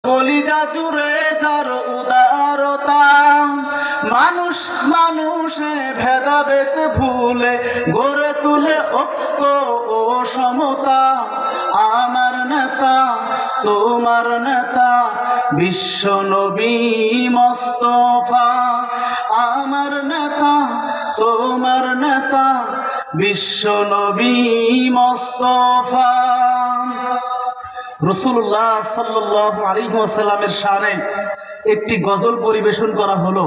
কলিজা জুড়ে যার উদারতা, মানুষ মানুষে ভেদাভেদ ভুলে গড়ে তুলে ঐক্য ও সমতা। আমার নেতা তোমার নেতা বিশ্ব নবী মুস্তাফা, আমার নেতা তোমার নেতা বিশ্ব নবী মুস্তাফা। রাসূলুল্লাহ সাল্লাল্লাহু আলাইহি ওয়াসাল্লামের শানে একটি গজল পরিবেশন করা হলো।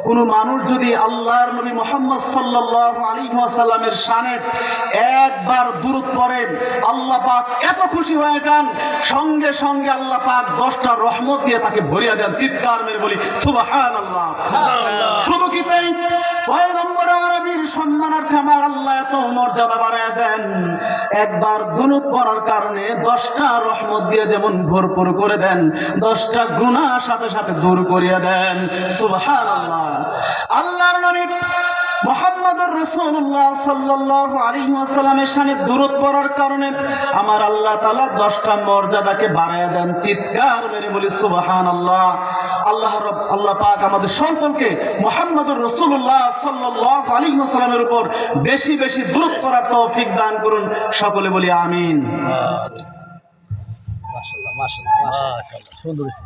কোন মানুষ যদি আল্লাহর নবী মুহাম্মদ সাল্লাল্লাহু আলাইহি ওয়াসাল্লামের শানে একবার দুরূদ পড়েন, আল্লাহ পাক এত খুশি হয়ে যান, সঙ্গে সঙ্গে আল্লাহ পাক 10টা রহমত দিয়ে তাকে ভরিয়ে দেন। চিৎকার মেরে বলি সুবহানাল্লাহ। শুধু কি তাই, পয়গম্বর আরবীর সম্মানার্থে আমার আল্লাহ এত মর্যাদা বাড়ায় দেন, একবার দুরূদ পড়ার কারণে 10টা রহমত দিয়ে যেমন ভরপুর করে দেন, 10টা গুনাহ সাথে সাথে দূর করিয়ে দেন। সুবহানাল্লাহ। আল্লাহর নবী মুহাম্মদুর রাসূলুল্লাহ সাল্লাল্লাহু আলাইহি ওয়াসাল্লামের শানে দুরূদ পড়ার কারণে আমার আল্লাহ তাআলা 10টা মর্যাদাকে বাড়ায় দেন। চিৎকার মেরে বলি সুবহানাল্লাহ। আল্লাহ পাক আমাদের সকলকে মুহাম্মদুর রাসূলুল্লাহ সাল্লাল্লাহু আলাইহি ওয়াসাল্লামের উপর বেশি বেশি দুরূদ পড়ার তৌফিক দান করুন। সকলে বলি আমিন। মাশাআল্লাহ মাশাআল্লাহ মাশাআল্লাহ, সুন্দর হয়েছে।